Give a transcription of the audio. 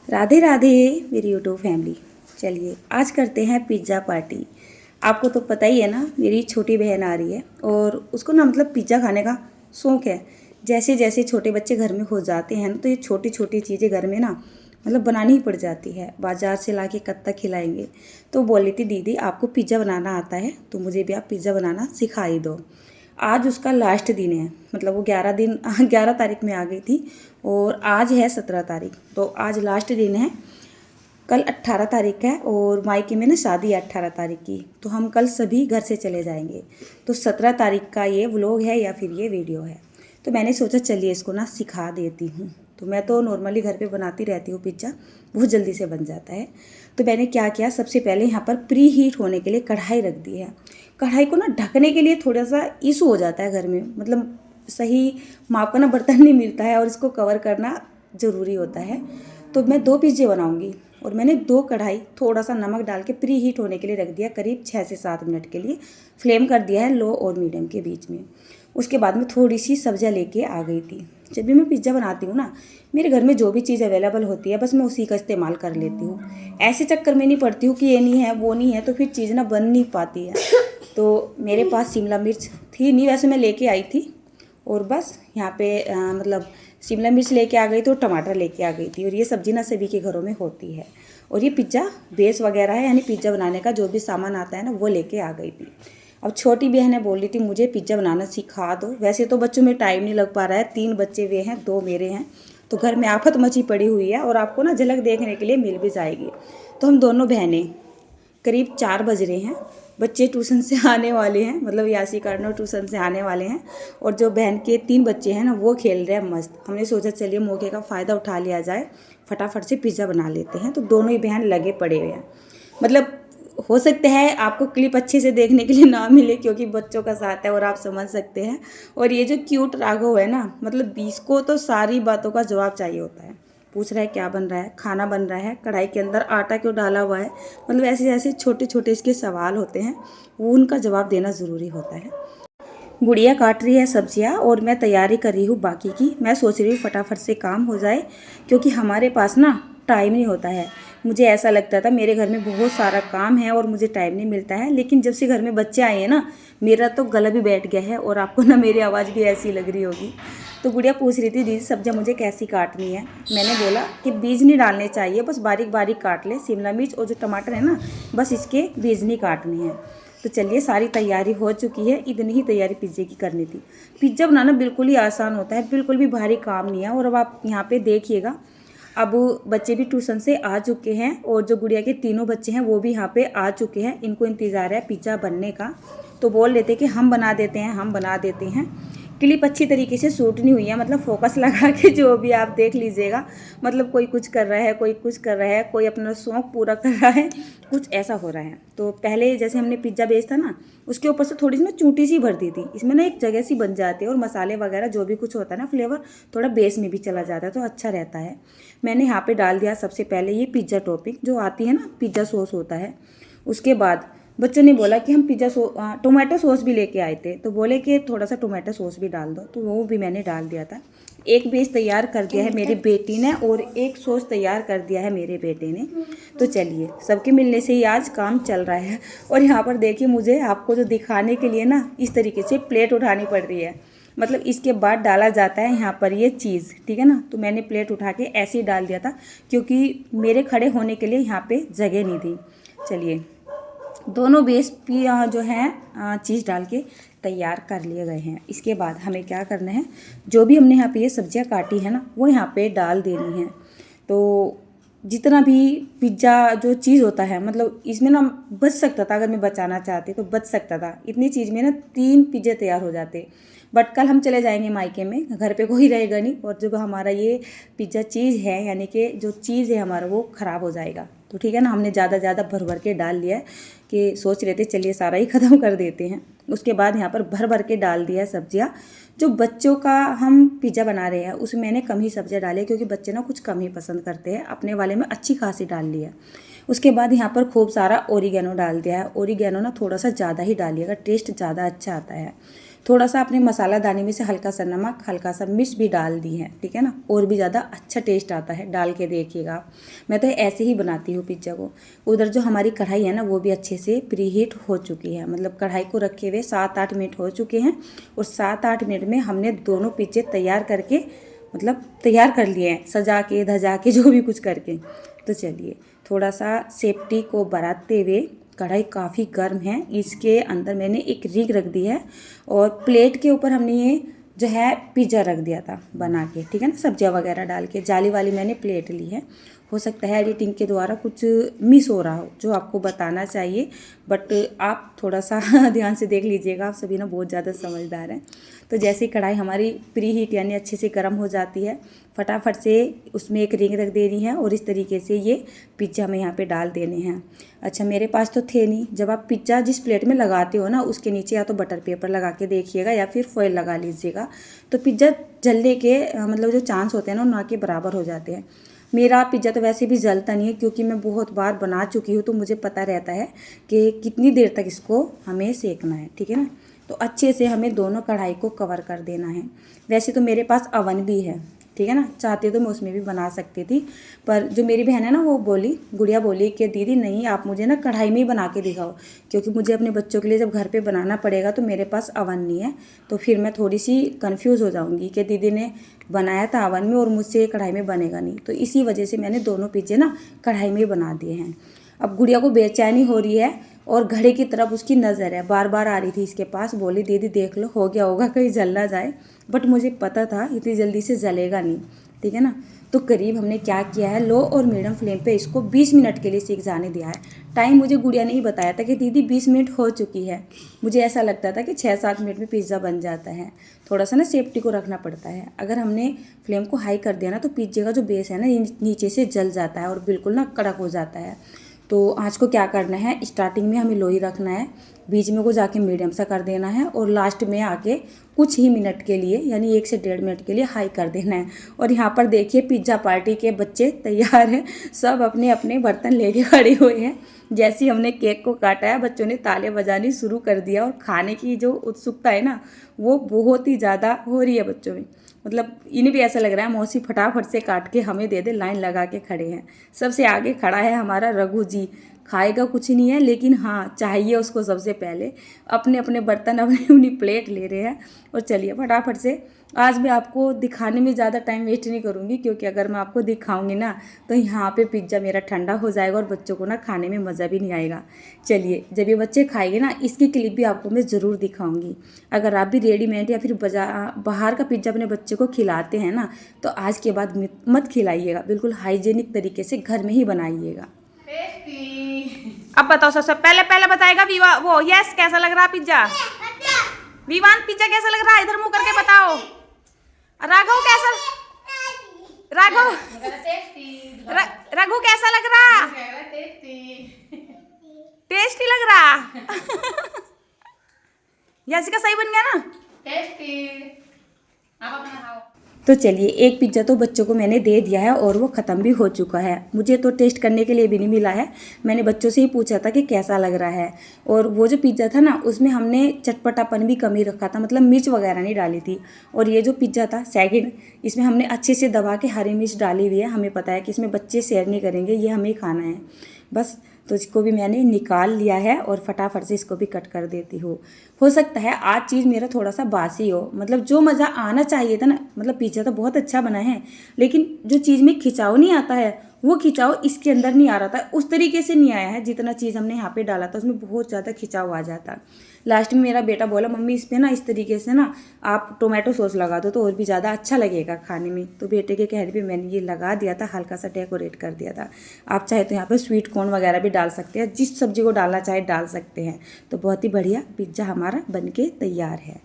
राधे राधे मेरी YouTube family. चलिए आज करते हैं पिज़्ज़ा पार्टी। आपको तो पता ही है ना, मेरी छोटी बहन आ रही है और उसको ना मतलब पिज़्ज़ा खाने का शौक़ है। जैसे जैसे छोटे बच्चे घर में हो जाते हैं ना, तो ये छोटी छोटी चीज़ें घर में ना मतलब बनानी ही पड़ जाती है। बाज़ार से ला के कब तक खिलाएंगे। तो बोली थी दीदी आपको पिज़्ज़ा बनाना आता है तो मुझे भी आप पिज़्ज़ा बनाना सिखा ही दो। आज उसका लास्ट दिन है, मतलब वो 11 तारीख में आ गई थी और आज है 17 तारीख, तो आज लास्ट दिन है। कल 18 तारीख है और मायके में ना शादी है 18 तारीख की, तो हम कल सभी घर से चले जाएंगे। तो 17 तारीख का ये व्लॉग है या फिर ये वीडियो है। तो मैंने सोचा चलिए इसको ना सिखा देती हूँ। तो मैं तो नॉर्मली घर पे बनाती रहती हूँ पिज़्ज़ा, बहुत जल्दी से बन जाता है। तो मैंने क्या किया, सबसे पहले यहाँ पर प्री हीट होने के लिए कढ़ाई रख दी है। कढ़ाई को ना ढकने के लिए थोड़ा सा इशू हो जाता है घर में, मतलब सही माप का ना बर्तन नहीं मिलता है और इसको कवर करना ज़रूरी होता है। तो मैं 2 पिज़्ज़े बनाऊंगी और मैंने 2 कढ़ाई थोड़ा सा नमक डाल के प्री हीट होने के लिए रख दिया, करीब 6 से 7 मिनट के लिए। फ्लेम कर दिया है लो और मीडियम के बीच में। उसके बाद में थोड़ी सी सब्जियां लेके आ गई थी। जब भी मैं पिज़्ज़ा बनाती हूँ ना, मेरे घर में जो भी चीज़ अवेलेबल होती है बस मैं उसी का इस्तेमाल कर लेती हूँ। ऐसे चक्कर में नहीं पड़ती हूँ कि ये नहीं है वो नहीं है, तो फिर चीज़ ना बन नहीं पाती है। तो मेरे पास शिमला मिर्च थी नहीं, वैसे मैं लेके आई थी। और बस यहाँ पे मतलब शिमला मिर्च लेके आ गई थी और टमाटर लेके आ गई थी। और ये सब्ज़ी ना सभी के घरों में होती है। और ये पिज़्ज़ा बेस वगैरह है, यानी पिज़्ज़ा बनाने का जो भी सामान आता है ना वो लेके आ गई थी। अब छोटी बहन है, बोल रही थी मुझे पिज़्ज़ा बनाना सिखा दो। वैसे तो बच्चों में टाइम नहीं लग पा रहा है, 3 बच्चे वे हैं, 2 मेरे हैं, तो घर में आफत मची पड़ी हुई है। और आपको ना झलक देखने के लिए मिल भी जाएगी। तो हम दोनों बहनें करीब 4 बज रहे हैं, बच्चे ट्यूशन से आने वाले हैं, मतलब यासी करनो ट्यूशन से आने वाले हैं। और जो बहन के 3 बच्चे हैं ना वो खेल रहे हैं मस्त। हमने सोचा चलिए मौके का फ़ायदा उठा लिया जाए, फटाफट से पिज़्ज़ा बना लेते हैं। तो दोनों ही बहन लगे पड़े हुए हैं। मतलब हो सकता है आपको क्लिप अच्छे से देखने के लिए ना मिले क्योंकि बच्चों का साथ है और आप समझ सकते हैं। और ये जो क्यूट राघव है ना, मतलब 20 को तो सारी बातों का जवाब चाहिए होता है। पूछ रहा है क्या बन रहा है, खाना बन रहा है, कढ़ाई के अंदर आटा क्यों डाला हुआ है, मतलब ऐसे ऐसे छोटे छोटे इसके सवाल होते हैं, वो उनका जवाब देना ज़रूरी होता है। गुड़िया काट रही है सब्जियां और मैं तैयारी कर रही हूँ बाकी की। मैं सोच रही हूँ फटाफट से काम हो जाए क्योंकि हमारे पास ना टाइम नहीं होता है। मुझे ऐसा लगता था मेरे घर में बहुत सारा काम है और मुझे टाइम नहीं मिलता है, लेकिन जब से घर में बच्चे आए हैं ना, मेरा तो गला भी बैठ गया है और आपको ना मेरी आवाज़ भी ऐसी लग रही होगी। तो गुड़िया पूछ रही थी दीदी सब्जियां मुझे कैसी काटनी है। मैंने बोला कि बीज नहीं डालने चाहिए, बस बारीक बारीक काट ले। शिमला मिर्च और जो टमाटर है ना, बस इसके बीज नहीं काटने हैं। तो चलिए सारी तैयारी हो चुकी है, इतनी ही तैयारी पिज़्ज़े की करनी थी। पिज़्ज़ा बनाना बिल्कुल ही आसान होता है, बिल्कुल भी भारी काम नहीं है। और अब आप यहाँ पे देखिएगा, अब बच्चे भी ट्यूशन से आ चुके हैं और जो गुड़िया के तीनों बच्चे हैं वो भी यहाँ पे आ चुके हैं। इनको इंतज़ार है पिज़्ज़ा बनने का। तो बोल लेते कि हम बना देते हैं, हम बना देते हैं। क्लिप अच्छी तरीके से शूट नहीं हुई है, मतलब फोकस लगा के जो भी आप देख लीजिएगा। मतलब कोई कुछ कर रहा है, कोई कुछ कर रहा है, कोई अपना शौक़ पूरा कर रहा है, कुछ ऐसा हो रहा है। तो पहले जैसे हमने पिज़्ज़ा बेच था ना, उसके ऊपर से थोड़ी सी ना चूंटी सी भर दी थी। इसमें ना एक जगह सी बन जाती है और मसाले वगैरह जो भी कुछ होता है ना, फ्लेवर थोड़ा बेस में भी चला जाता है, तो अच्छा रहता है। मैंने यहाँ पे डाल दिया सबसे पहले ये पिज़्ज़ा टॉपिंग जो आती है ना, पिज़्ज़ा सॉस होता है। उसके बाद बच्चों ने बोला कि हम टोमेटो सॉस भी लेके आए थे, तो बोले कि थोड़ा सा टोमेटो सॉस भी डाल दो, तो वो भी मैंने डाल दिया था। एक बेस तैयार कर दिया है मेरी बेटी ने और एक सॉस तैयार कर दिया है मेरे बेटे ने। तो चलिए सबके मिलने से ही आज काम चल रहा है। और यहाँ पर देखिए मुझे आपको जो दिखाने के लिए ना इस तरीके से प्लेट उठानी पड़ रही है, मतलब इसके बाद डाला जाता है यहाँ पर ये चीज़, ठीक है ना। तो मैंने प्लेट उठा के ऐसे ही डाल दिया था क्योंकि मेरे खड़े होने के लिए यहाँ पे जगह नहीं थी। चलिए दोनों बेस भी जो है चीज़ डाल के तैयार कर लिए गए हैं। इसके बाद हमें क्या करना है, जो भी हमने यहाँ पे ये सब्जियाँ काटी है ना वो यहाँ पे डाल देनी है। तो जितना भी पिज़्ज़ा जो चीज़ होता है, मतलब इसमें ना बच सकता था, अगर मैं बचाना चाहती तो बच सकता था। इतनी चीज़ में ना 3 पिज़्ज़े तैयार हो जाते। बट कल हम चले जाएंगे मायके में, घर पे कोई रहेगा नहीं और जो हमारा ये पिज़्ज़ा चीज़ है, यानी कि जो चीज़ है हमारा, वो ख़राब हो जाएगा। तो ठीक है ना, हमने ज़्यादा भर भर के डाल लिया है कि सोच रहे थे चलिए सारा ही ख़त्म कर देते हैं। उसके बाद यहाँ पर भर भर के डाल दिया है सब्जियाँ। जो बच्चों का हम पिज़्ज़ा बना रहे हैं उसमें मैंने कम ही सब्जियाँ डाली है क्योंकि बच्चे ना कुछ कम ही पसंद करते हैं। अपने वाले में अच्छी खासी डाल ली है। उसके बाद यहाँ पर खूब सारा ओरिगेनो डाल दिया है। ओरिगेनो ना थोड़ा सा ज़्यादा ही डालिएगा, टेस्ट ज़्यादा अच्छा आता है। थोड़ा सा अपने मसाला दाने में से हल्का सा नमक, हल्का सा मिर्च भी डाल दी है, ठीक है ना, और भी ज़्यादा अच्छा टेस्ट आता है, डाल के देखिएगा आप। मैं तो ऐसे ही बनाती हूँ पिज्ज़ा को। उधर जो हमारी कढ़ाई है ना वो भी अच्छे से प्री हीट हो चुकी है, मतलब कढ़ाई को रखे हुए 7-8 मिनट हो चुके हैं और 7-8 मिनट में हमने दोनों पिज्जे तैयार करके, मतलब तैयार कर लिए हैं, सजा के धजा के जो भी कुछ करके। तो चलिए थोड़ा सा सेफ्टी को बरतते हुए, कढ़ाई काफ़ी गर्म है, इसके अंदर मैंने एक रीग रख दी है और प्लेट के ऊपर हमने ये जो है पिज़्ज़ा रख दिया था बना के, ठीक है ना, सब्जियां वगैरह डाल के। जाली वाली मैंने प्लेट ली है। हो सकता है एडिटिंग के द्वारा कुछ मिस हो रहा हो जो आपको बताना चाहिए, बट आप थोड़ा सा ध्यान से देख लीजिएगा, आप सभी ना बहुत ज़्यादा समझदार हैं। तो जैसे ही कढ़ाई हमारी प्री हीट यानी अच्छे से गर्म हो जाती है, फटाफट से उसमें एक रिंग रख देनी है और इस तरीके से ये पिज्ज़ा हमें यहाँ पे डाल देने हैं। अच्छा मेरे पास तो थे नहीं। जब आप पिज्ज़ा जिस प्लेट में लगाते हो ना उसके नीचे या तो बटर पेपर लगा के देखिएगा या फिर फॉइल लगा लीजिएगा, तो पिज्ज़ा जलने के मतलब जो चांस होते हैं ना ना के बराबर हो जाते हैं। मेरा पिज़्ज़ा तो वैसे भी जलता नहीं है क्योंकि मैं बहुत बार बना चुकी हूँ, तो मुझे पता रहता है कि कितनी देर तक इसको हमें सेकना है, ठीक है ना। तो अच्छे से हमें दोनों कढ़ाई को कवर कर देना है। वैसे तो मेरे पास अवन भी है, ठीक है ना, चाहती तो मैं उसमें भी बना सकती थी, पर जो मेरी बहन है ना वो बोली, गुड़िया बोली कि दीदी नहीं आप मुझे ना कढ़ाई में ही बना के दिखाओ, क्योंकि मुझे अपने बच्चों के लिए जब घर पे बनाना पड़ेगा तो मेरे पास अवन नहीं है, तो फिर मैं थोड़ी सी कंफ्यूज हो जाऊंगी कि दीदी ने बनाया था अवन में और मुझसे कढ़ाई में बनेगा नहीं। तो इसी वजह से मैंने दोनों पिज्जे ना कढ़ाई में ही बना दिए हैं। अब गुड़िया को बेचैनी हो रही है और घड़े की तरफ उसकी नज़र है, बार बार आ रही थी इसके पास, बोली दीदी देख लो हो गया होगा कहीं जल ना जाए, बट मुझे पता था इतनी जल्दी से जलेगा नहीं, ठीक है ना। तो करीब हमने क्या किया है, लो और मीडियम फ्लेम पे इसको 20 मिनट के लिए सीख जाने दिया है। टाइम मुझे गुड़िया ने ही बताया था कि दीदी 20 मिनट हो चुकी है, मुझे ऐसा लगता था कि 6-7 मिनट में पिज़्ज़ा बन जाता है। थोड़ा सा ना सेफ्टी को रखना पड़ता है, अगर हमने फ्लेम को हाई कर दिया ना तो पिज़्ज़े का जो बेस है ना नीचे से जल जाता है और बिल्कुल ना कड़क हो जाता है। तो आँच को क्या करना है, स्टार्टिंग में हमें लो ही रखना है, बीच में को जाके मीडियम सा कर देना है और लास्ट में आके कुछ ही मिनट के लिए यानी 1 से 1.5 मिनट के लिए हाई कर देना है। और यहाँ पर देखिए पिज़्ज़ा पार्टी के बच्चे तैयार हैं, सब अपने अपने बर्तन लेके खड़े हुए हैं। जैसे ही हमने केक को काटा है बच्चों ने ताले बजानी शुरू कर दिया और खाने की जो उत्सुकता है ना वो बहुत ही ज़्यादा हो रही है बच्चों में। मतलब इन्हें भी ऐसा लग रहा है मौसी फटाफट से काट के हमें दे दे, लाइन लगा के खड़े हैं। सबसे आगे खड़ा है हमारा रघु जी, खाएगा कुछ नहीं है लेकिन हाँ चाहिए उसको सबसे पहले। अपने अपने बर्तन अपनी अपनी प्लेट ले रहे हैं। और चलिए फटाफट से, आज मैं आपको दिखाने में ज़्यादा टाइम वेस्ट नहीं करूँगी क्योंकि अगर मैं आपको दिखाऊंगी ना तो यहाँ पे पिज़्ज़ा मेरा ठंडा हो जाएगा और बच्चों को ना खाने में मज़ा भी नहीं आएगा। चलिए जब ये बच्चे खाएंगे ना इसकी क्लिप भी आपको मैं ज़रूर दिखाऊंगी। अगर आप भी रेडीमेड या फिर बाहर का पिज़्ज़ा अपने बच्चे को खिलाते हैं ना तो आज के बाद मत खिलाइएगा, बिल्कुल हाइजेनिक तरीके से घर में ही बनाइएगा। अब बताओ सबसे पहले बताएगा विवा वो यस कैसा लग रहा पिज़्ज़ा, विवान पिज़्ज़ा कैसा लग रहा है इधर मुंह करके बताओ। राघव कैसा, राघव रघु कैसा लग रहा, टेस्टी लग रहा यसिका सही बन गया ना, टेस्टी। आप अपना खाओ। तो चलिए एक पिज़्ज़ा तो बच्चों को मैंने दे दिया है और वो ख़त्म भी हो चुका है। मुझे तो टेस्ट करने के लिए भी नहीं मिला है, मैंने बच्चों से ही पूछा था कि कैसा लग रहा है। और वो जो पिज़्ज़ा था ना उसमें हमने चटपटापन भी कम ही रखा था, मतलब मिर्च वगैरह नहीं डाली थी। और ये जो पिज़्ज़ा था सेकंड, इसमें हमने अच्छे से दबा के हरी मिर्च डाली हुई है। हमें पता है कि इसमें बच्चे शेयर नहीं करेंगे, ये हमें खाना है बस। तो इसको भी मैंने निकाल लिया है और फटाफट से इसको भी कट कर देती हूँ। हो सकता है आज चीज़ मेरा थोड़ा सा बासी हो, मतलब जो मज़ा आना चाहिए था ना, मतलब पिज़्ज़ा तो बहुत अच्छा बना है लेकिन जो चीज़ में खिंचाव नहीं आता है वो खिंचाव इसके अंदर नहीं आ रहा था, उस तरीके से नहीं आया है जितना चीज़ हमने यहाँ पे डाला था उसमें बहुत ज़्यादा खिंचाव आ जाता। लास्ट में मेरा बेटा बोला मम्मी इस पर ना इस तरीके से ना आप टोमेटो सॉस लगा दो तो और भी ज़्यादा अच्छा लगेगा खाने में। तो बेटे के कहने पे मैंने ये लगा दिया था, हल्का सा डेकोरेट कर दिया था। आप चाहे तो यहाँ पर स्वीट कॉर्न वगैरह भी डाल सकते हैं, जिस सब्जी को डालना चाहे डाल सकते हैं। तो बहुत ही बढ़िया पिज़्ज़ा हमारा बनके तैयार है।